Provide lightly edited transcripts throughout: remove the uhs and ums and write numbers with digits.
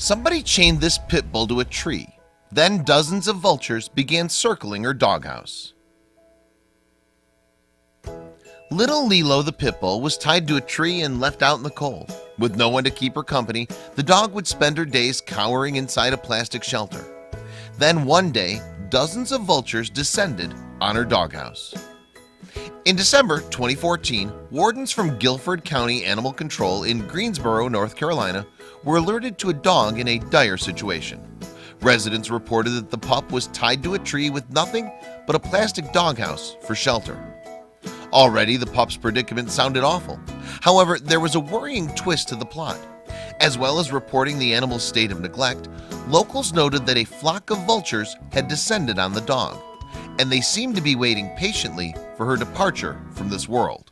Somebody chained this pit bull to a tree. Then dozens of vultures began circling her doghouse. Little Lilo the pit bull was tied to a tree and left out in the cold. With no one to keep her company, the dog would spend her days cowering inside a plastic shelter. Then one day, dozens of vultures descended on her doghouse. In December 2014, wardens from Guilford County Animal Control in Greensboro, North Carolina, were alerted to a dog in a dire situation. Residents reported that the pup was tied to a tree with nothing but a plastic doghouse for shelter. Already, the pup's predicament sounded awful. However, there was a worrying twist to the plot. As well as reporting the animal's state of neglect, locals noted that a flock of vultures had descended on the dog, and they seemed to be waiting patiently for her departure from this world.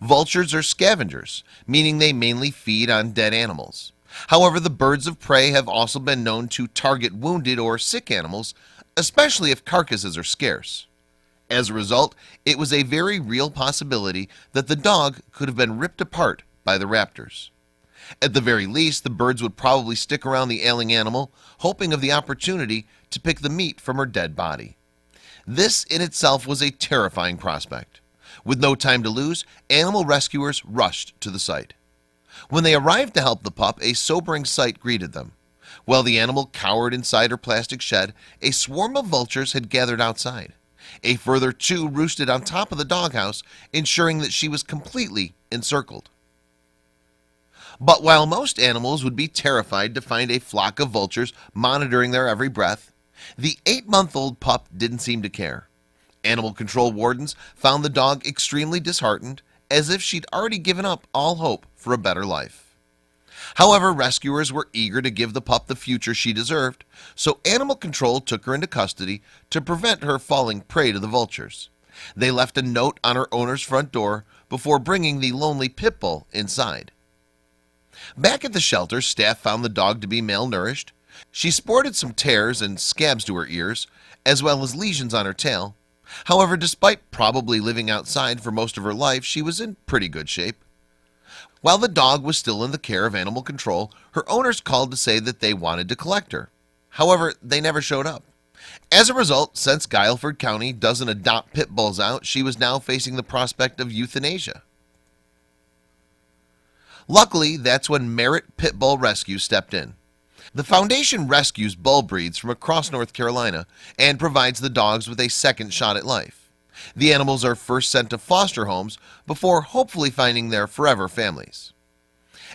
Vultures are scavengers, meaning they mainly feed on dead animals. However, the birds of prey have also been known to target wounded or sick animals, especially if carcasses are scarce. As a result, it was a very real possibility that the dog could have been ripped apart by the raptors. At the very least, the birds would probably stick around the ailing animal, hoping of the opportunity to pick the meat from her dead body. This in itself was a terrifying prospect. With no time to lose, animal rescuers rushed to the site. When they arrived to help the pup, a sobering sight greeted them. While the animal cowered inside her plastic shed, a swarm of vultures had gathered outside. A further two roosted on top of the doghouse, ensuring that she was completely encircled. But while most animals would be terrified to find a flock of vultures monitoring their every breath, the 8-month-old pup didn't seem to care. Animal control wardens found the dog extremely disheartened, as if she'd already given up all hope for a better life. However, rescuers were eager to give the pup the future she deserved, so animal control took her into custody to prevent her falling prey to the vultures. They left a note on her owner's front door before bringing the lonely pit bull inside. Back at the shelter, staff found the dog to be malnourished. She sported some tears and scabs to her ears, as well as lesions on her tail. However, despite probably living outside for most of her life, she was in pretty good shape. While the dog was still in the care of animal control, her owners called to say that they wanted to collect her. However, they never showed up. As a result, since Guilford County doesn't adopt pit bulls out, she was now facing the prospect of euthanasia. Luckily, that's when Merit Pit Bull Rescue stepped in. The foundation rescues bull breeds from across North Carolina and provides the dogs with a second shot at life. The animals are first sent to foster homes before hopefully finding their forever families.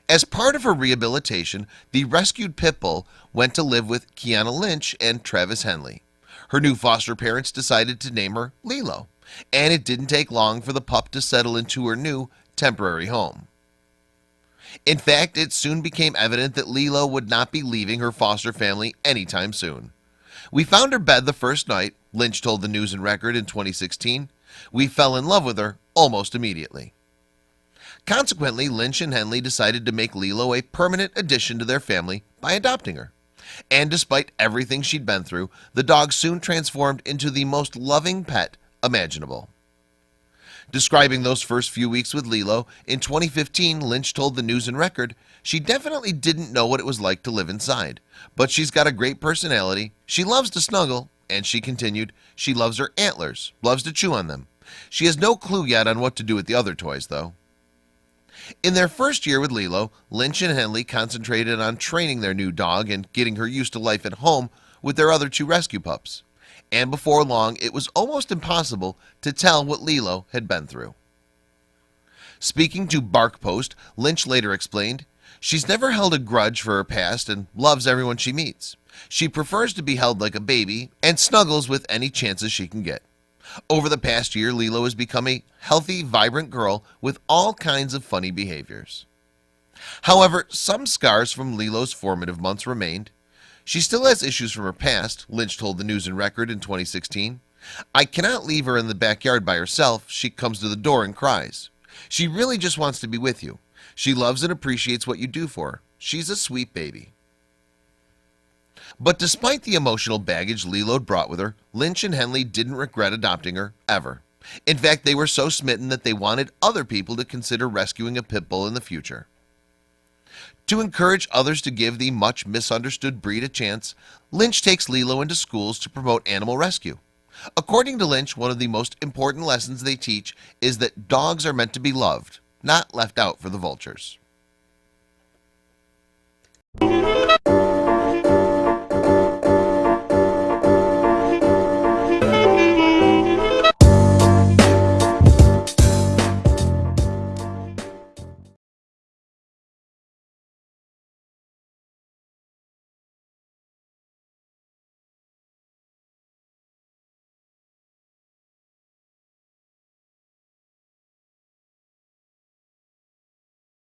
As part of her rehabilitation, the rescued pit bull went to live with Kiana Lynch and Travis Henley. Her new foster parents decided to name her Lilo, and it didn't take long for the pup to settle into her new temporary home. In fact, it soon became evident that Lilo would not be leaving her foster family anytime soon. "We found her bed the first night," Lynch told the News and Record in 2016. "We fell in love with her almost immediately." Consequently, Lynch and Henley decided to make Lilo a permanent addition to their family by adopting her. And despite everything she'd been through, the dog soon transformed into the most loving pet imaginable. Describing those first few weeks with Lilo, in 2015, Lynch told the News and Record, "She definitely didn't know what it was like to live inside, but she's got a great personality. She loves to snuggle," and she continued, "She loves her antlers, loves to chew on them. She has no clue yet on what to do with the other toys, though." In their first year with Lilo, Lynch and Henley concentrated on training their new dog and getting her used to life at home with their other two rescue pups. And before long, it was almost impossible to tell what Lilo had been through. Speaking to Bark Post, Lynch later explained, "She's never held a grudge for her past and loves everyone she meets. She prefers to be held like a baby and snuggles with any chances she can get. Over the past year, Lilo has become a healthy, vibrant girl with all kinds of funny behaviors." However, some scars from Lilo's formative months remained. She still has issues from her past, Lynch told the News and Record in 2016. "I cannot leave her in the backyard by herself. She comes to the door and cries. She really just wants to be with you. She loves and appreciates what you do for her. She's a sweet baby." But despite the emotional baggage Lilo brought with her, Lynch and Henley didn't regret adopting her, ever. In fact, they were so smitten that they wanted other people to consider rescuing a pit bull in the future. To encourage others to give the much misunderstood breed a chance, Lynch takes Lilo into schools to promote animal rescue. According to Lynch, one of the most important lessons they teach is that dogs are meant to be loved, not left out for the vultures.